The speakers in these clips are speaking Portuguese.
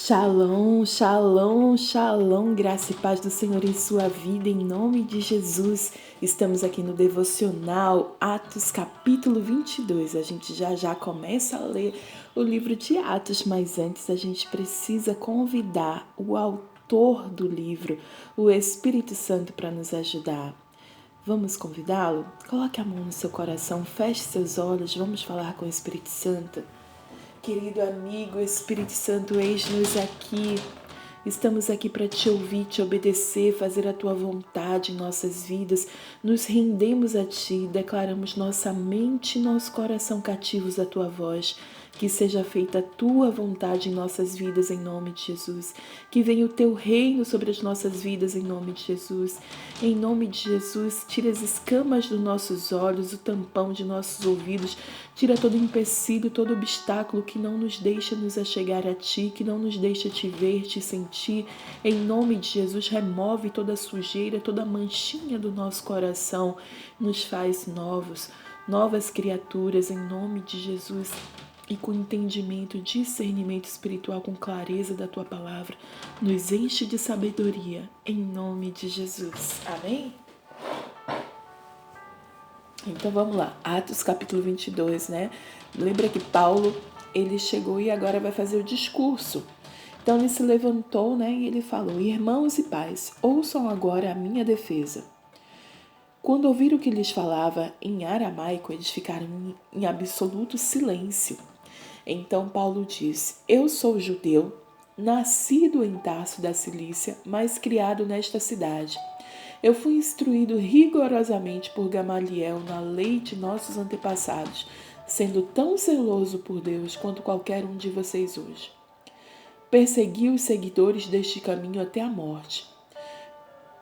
Shalom, shalom, shalom, graça e paz do Senhor em sua vida, em nome de Jesus. Estamos aqui no Devocional Atos capítulo 22. A gente já começa a ler o livro de Atos, mas antes a gente precisa convidar o autor do livro, o Espírito Santo, para nos ajudar. Vamos convidá-lo? Coloque a mão no seu coração, feche seus olhos, vamos falar com o Espírito Santo. Querido amigo, Espírito Santo, eis-nos aqui. Estamos aqui para te ouvir, te obedecer, fazer a tua vontade em nossas vidas. Nos rendemos a ti, declaramos nossa mente e nosso coração cativos à tua voz. Que seja feita a tua vontade em nossas vidas, em nome de Jesus. Que venha o teu reino sobre as nossas vidas, em nome de Jesus. Em nome de Jesus, tira as escamas dos nossos olhos, o tampão de nossos ouvidos. Tira todo empecilho, todo obstáculo que não nos deixa nos achegar a ti, que não nos deixa te ver, te sentir. Em nome de Jesus, remove toda a sujeira, toda a manchinha do nosso coração. Nos faz novas criaturas, em nome de Jesus. E com entendimento, discernimento espiritual, com clareza da Tua palavra, nos enche de sabedoria, em nome de Jesus. Amém? Então vamos lá, Atos capítulo 22, né? Lembra que Paulo, ele chegou e agora vai fazer o discurso. Então ele se levantou, né? E ele falou: irmãos e pais, ouçam agora a minha defesa. Quando ouviram o que lhes falava em aramaico, eles ficaram em absoluto silêncio. Então Paulo disse: eu sou judeu, nascido em Tarso da Cilícia, mas criado nesta cidade. Eu fui instruído rigorosamente por Gamaliel na lei de nossos antepassados, sendo tão zeloso por Deus quanto qualquer um de vocês hoje. Persegui os seguidores deste caminho até a morte,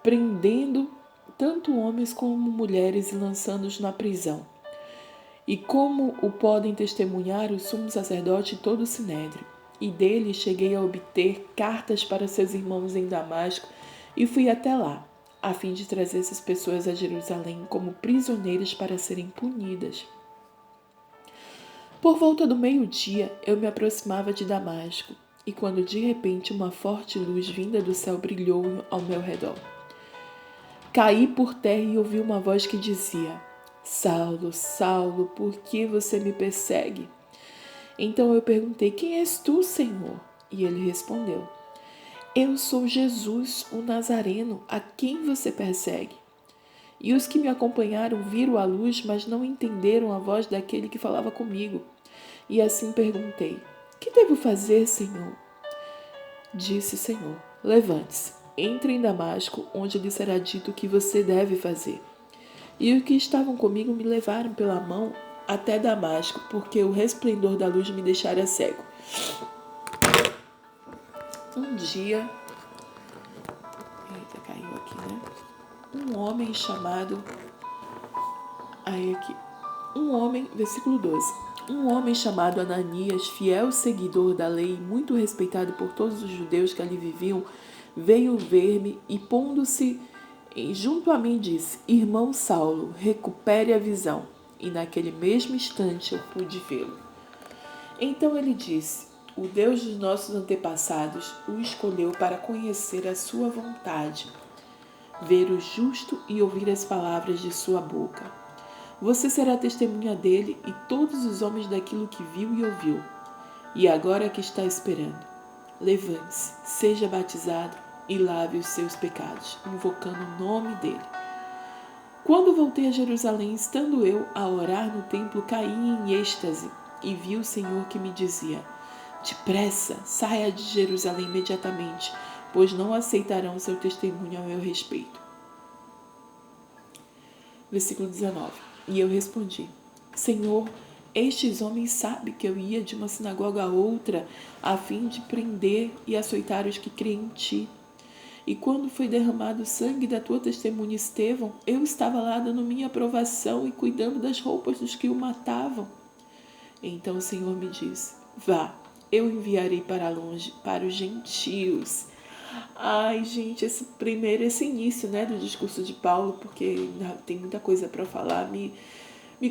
prendendo tanto homens como mulheres e lançando-os na prisão. E como o podem testemunhar o sumo sacerdote e todo o sinédrio. E dele cheguei a obter cartas para seus irmãos em Damasco e fui até lá, a fim de trazer essas pessoas a Jerusalém como prisioneiras para serem punidas. Por volta do meio-dia, eu me aproximava de Damasco, e quando de repente uma forte luz vinda do céu brilhou ao meu redor. Caí por terra e ouvi uma voz que dizia: Saulo, Saulo, por que você me persegue? Então eu perguntei: quem és tu, Senhor? E ele respondeu: eu sou Jesus, o Nazareno, a quem você persegue. E os que me acompanharam viram a luz, mas não entenderam a voz daquele que falava comigo. E assim perguntei: que devo fazer, Senhor? Disse o Senhor: levante-se, entre em Damasco, onde lhe será dito o que você deve fazer. E os que estavam comigo me levaram pela mão até Damasco, porque o resplendor da luz me deixara cego. Um dia, caiu aqui, né? Um homem chamado, versículo 12. Um homem chamado Ananias, fiel seguidor da lei, muito respeitado por todos os judeus que ali viviam, veio ver-me e, pondo-se junto a mim, disse: irmão Saulo, recupere a visão. E naquele mesmo instante eu pude vê-lo. Então ele disse: o Deus dos nossos antepassados o escolheu para conhecer a sua vontade, ver o justo e ouvir as palavras de sua boca. Você será testemunha dele e todos os homens daquilo que viu e ouviu. E agora que está esperando? Levante-se, seja batizado e lave os seus pecados, invocando o nome dele. Quando voltei a Jerusalém, estando eu a orar no templo, caí em êxtase e vi o Senhor que me dizia: depressa, saia de Jerusalém imediatamente, pois não aceitarão seu testemunho a meu respeito. Versículo 19. E eu respondi: Senhor, estes homens sabem que eu ia de uma sinagoga a outra, a fim de prender e açoitar os que creem em ti. E quando foi derramado o sangue da tua testemunha Estevão, eu estava lá dando minha aprovação e cuidando das roupas dos que o matavam. Então o Senhor me disse: vá, eu enviarei para longe, para os gentios. Ai, gente, esse início, né, do discurso de Paulo, porque tem muita coisa para falar, me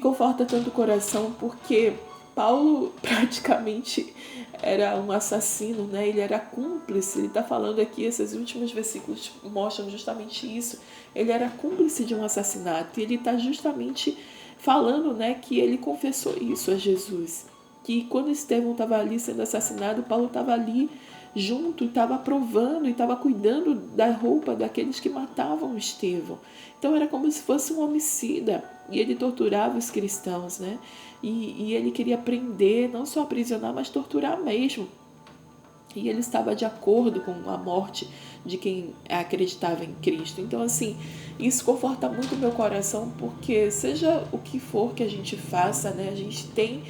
conforta tanto o coração, porque Paulo praticamente era um assassino, né? Ele era cúmplice. Ele está falando aqui, esses últimos versículos mostram justamente isso. Ele era cúmplice de um assassinato. E ele está justamente falando, né, que ele confessou isso a Jesus. Que quando Estevão estava ali sendo assassinado, Paulo estava ali junto, estava aprovando e estava cuidando da roupa daqueles que matavam Estevão. Então era como se fosse um homicida, e ele torturava os cristãos, né? E ele queria prender, não só aprisionar, mas torturar mesmo. E ele estava de acordo com a morte de quem acreditava em Cristo. Então, assim, isso conforta muito o meu coração, porque seja o que for que a gente faça, né, a gente tem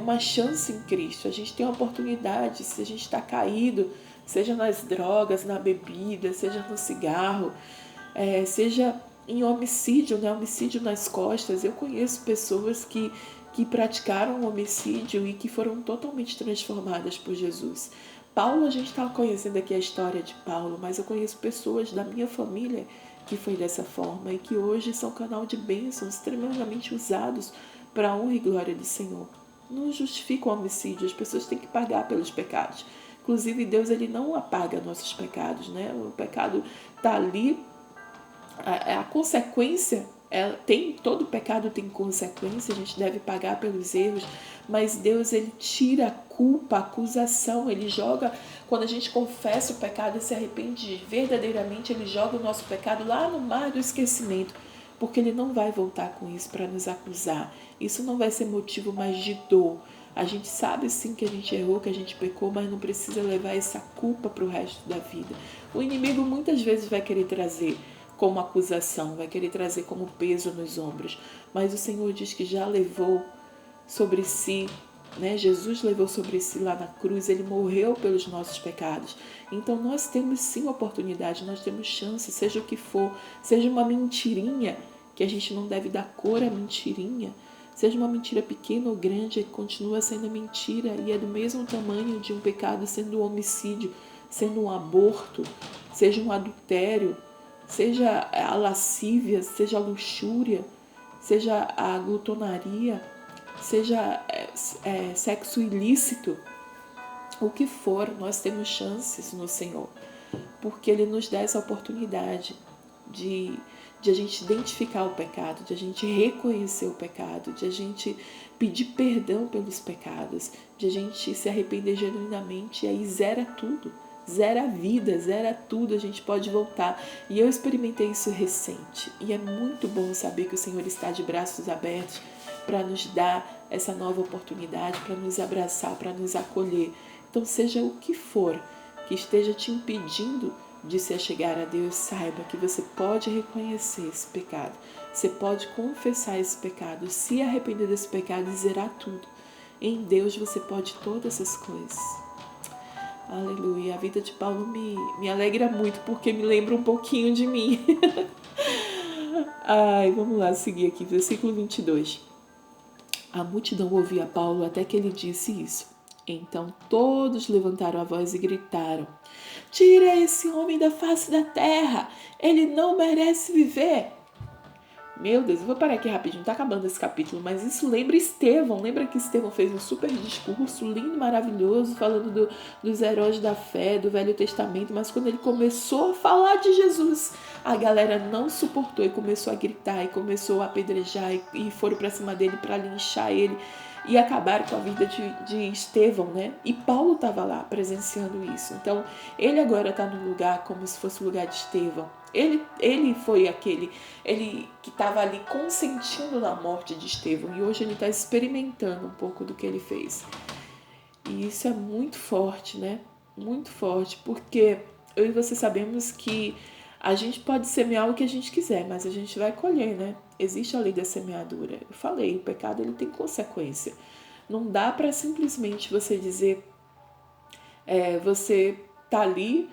uma chance em Cristo, a gente tem uma oportunidade. Se a gente está caído, seja nas drogas, na bebida, seja no cigarro, seja em homicídio, né, homicídio nas costas. Eu conheço pessoas que praticaram homicídio e que foram totalmente transformadas por Jesus. Paulo, a gente está conhecendo aqui a história de Paulo, mas eu conheço pessoas da minha família que foi dessa forma e que hoje são canal de bênçãos extremamente usados para a honra e glória do Senhor. Não justifica o homicídio, as pessoas têm que pagar pelos pecados. Inclusive, Deus, ele não apaga nossos pecados, né? O pecado está ali, a consequência, todo pecado tem consequência, a gente deve pagar pelos erros, mas Deus, ele tira a culpa, a acusação, ele joga, quando a gente confessa o pecado e se arrepende verdadeiramente, ele joga o nosso pecado lá no mar do esquecimento, porque ele não vai voltar com isso para nos acusar. Isso não vai ser motivo mais de dor. A gente sabe sim que a gente errou, que a gente pecou, mas não precisa levar essa culpa para o resto da vida. O inimigo muitas vezes vai querer trazer como acusação, vai querer trazer como peso nos ombros, mas o Senhor diz que já levou sobre si, né? Jesus levou sobre si lá na cruz, ele morreu pelos nossos pecados. Então nós temos sim oportunidade, nós temos chance, seja o que for, seja uma mentirinha, que a gente não deve dar cor à mentirinha, seja uma mentira pequena ou grande, continua sendo mentira e é do mesmo tamanho de um pecado, sendo um homicídio, sendo um aborto, seja um adultério, seja a lascívia, seja a luxúria, seja a glutonaria, seja sexo ilícito, o que for, nós temos chances no Senhor, porque Ele nos dá essa oportunidade de a gente identificar o pecado, de a gente reconhecer o pecado, de a gente pedir perdão pelos pecados, de a gente se arrepender genuinamente, e aí zera tudo. Zera a vida, zera tudo, a gente pode voltar. E eu experimentei isso recente. E é muito bom saber que o Senhor está de braços abertos para nos dar essa nova oportunidade, para nos abraçar, para nos acolher. Então, seja o que for que esteja te impedindo de se achegar a Deus, saiba que você pode reconhecer esse pecado. Você pode confessar esse pecado, se arrepender desse pecado e zerar tudo. Em Deus você pode todas essas coisas. Aleluia. A vida de Paulo me alegra muito, porque me lembra um pouquinho de mim. Ai, vamos lá, seguir aqui, versículo 22. A multidão ouvia Paulo até que ele disse isso. Então todos levantaram a voz e gritaram: Tira esse homem da face da terra! Ele não merece viver! Meu Deus, eu vou parar aqui rapidinho, tá acabando esse capítulo, mas isso lembra Estevão. Lembra que Estevão fez um super discurso lindo, maravilhoso, falando dos heróis da fé, do Velho Testamento, mas quando ele começou a falar de Jesus, a galera não suportou e começou a gritar e começou a apedrejar e foram pra cima dele para linchar ele e acabaram com a vida de Estevão, né? E Paulo estava lá presenciando isso. Então, ele agora está no lugar como se fosse o lugar de Estevão. Ele foi ele que estava ali consentindo na morte de Estevão, e hoje ele está experimentando um pouco do que ele fez. E isso é muito forte, né? Muito forte, porque eu e você sabemos que a gente pode semear o que a gente quiser, mas a gente vai colher, né? Existe a lei da semeadura. Eu falei, o pecado ele tem consequência. Não dá para simplesmente você dizer, você tá ali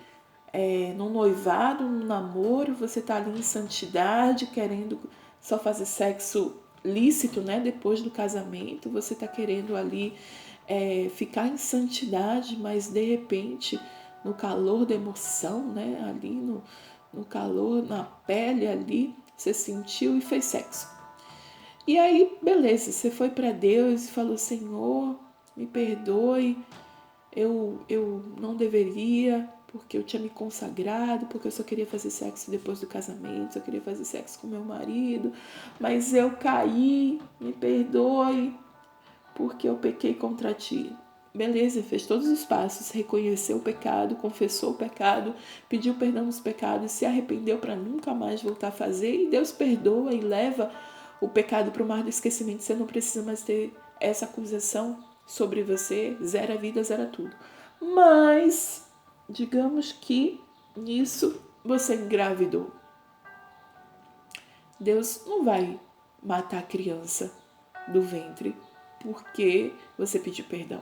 num noivado, num namoro, você tá ali em santidade, querendo só fazer sexo lícito, né? Depois do casamento, você tá querendo ali ficar em santidade, mas de repente, no calor da emoção, né? Ali no calor, na pele ali, você sentiu e fez sexo. E aí, beleza, você foi para Deus e falou: Senhor, me perdoe, eu não deveria, porque eu tinha me consagrado, porque eu só queria fazer sexo depois do casamento, só queria fazer sexo com meu marido, mas eu caí, me perdoe, porque eu pequei contra ti. Beleza, fez todos os passos, reconheceu o pecado, confessou o pecado, pediu perdão dos pecados, se arrependeu para nunca mais voltar a fazer, e Deus perdoa e leva o pecado para o mar do esquecimento. Você não precisa mais ter essa acusação sobre você, zera a vida, zera tudo. Mas, digamos que nisso você engravidou. Deus não vai matar a criança do ventre porque você pediu perdão.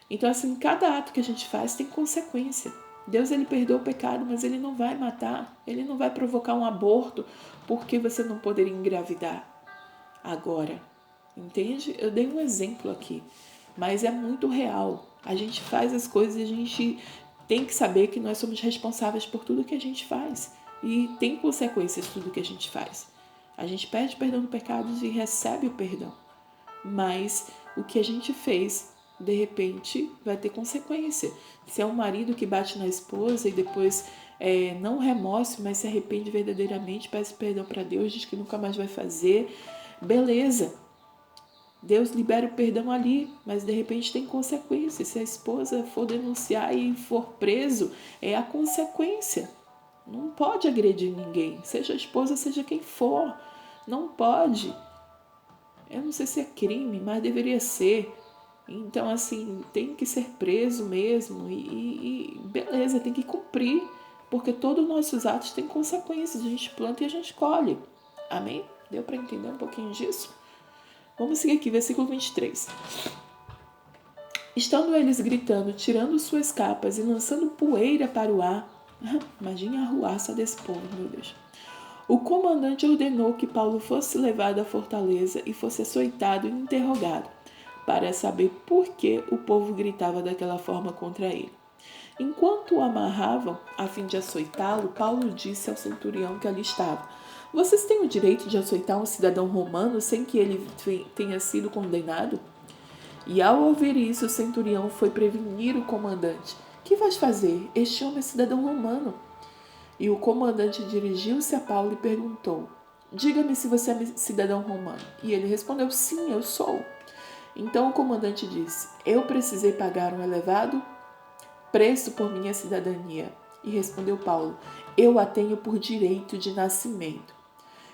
Então, assim, cada ato que a gente faz tem consequência. Deus, ele perdoa o pecado, mas ele não vai matar, ele não vai provocar um aborto porque você não poderia engravidar agora. Entende? Eu dei um exemplo aqui, mas é muito real. A gente faz as coisas e a gente tem que saber que nós somos responsáveis por tudo que a gente faz. E tem consequências tudo que a gente faz. A gente pede perdão do pecado e recebe o perdão. Mas o que a gente fez, de repente, vai ter consequência. Se é um marido que bate na esposa e depois não remorse, mas se arrepende verdadeiramente, pede perdão para Deus, diz que nunca mais vai fazer, beleza. Deus libera o perdão ali, mas de repente tem consequências. Se a esposa for denunciar e for preso, é a consequência. Não pode agredir ninguém, seja a esposa, seja quem for. Não pode. Eu não sei se é crime, mas deveria ser. Então, assim, tem que ser preso mesmo e beleza, tem que cumprir, porque todos os nossos atos têm consequências. A gente planta e a gente colhe. Amém? Deu para entender um pouquinho disso? Vamos seguir aqui, versículo 23. Estando eles gritando, tirando suas capas e lançando poeira para o ar. Imagine a arruaça desse povo, meu Deus. O comandante ordenou que Paulo fosse levado à fortaleza e fosse açoitado e interrogado, para saber por que o povo gritava daquela forma contra ele. Enquanto o amarravam, a fim de açoitá-lo, Paulo disse ao centurião que ali estava: Vocês têm o direito de açoitar um cidadão romano sem que ele tenha sido condenado? E ao ouvir isso, o centurião foi prevenir o comandante. Que vais fazer? Este homem é cidadão romano. E o comandante dirigiu-se a Paulo e perguntou: Diga-me se você é cidadão romano. E ele respondeu: Sim, eu sou. Então o comandante disse: Eu precisei pagar um elevado preço por minha cidadania. E respondeu Paulo: Eu a tenho por direito de nascimento.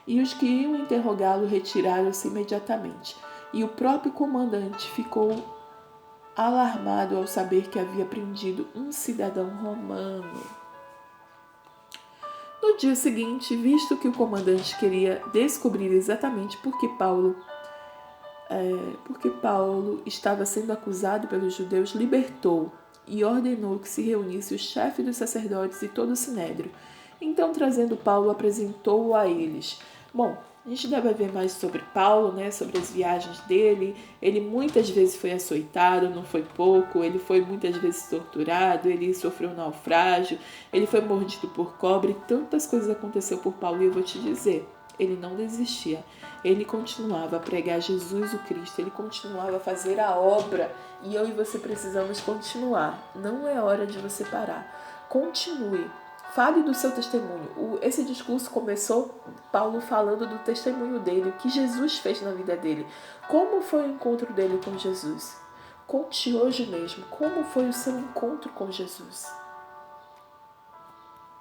E os que iam interrogá-lo retiraram-se imediatamente. E o próprio comandante ficou alarmado ao saber que havia prendido um cidadão romano. No dia seguinte, visto que o comandante queria descobrir exatamente por que Paulo estava sendo acusado pelos judeus, libertou e ordenou que se reunisse o chefe dos sacerdotes e todo o sinédrio. Então, trazendo Paulo, apresentou-o a eles. Bom, a gente deve ver mais sobre Paulo, né, sobre as viagens dele. Ele muitas vezes foi açoitado, não foi pouco. Ele foi muitas vezes torturado, ele sofreu naufrágio, ele foi mordido por cobra. Tantas coisas aconteceram por Paulo e eu vou te dizer, ele não desistia. Ele continuava a pregar Jesus o Cristo, ele continuava a fazer a obra e eu e você precisamos continuar. Não é hora de você parar. Continue. Fale do seu testemunho. Esse discurso começou Paulo falando do testemunho dele, o que Jesus fez na vida dele. Como foi o encontro dele com Jesus? Conte hoje mesmo como foi o seu encontro com Jesus.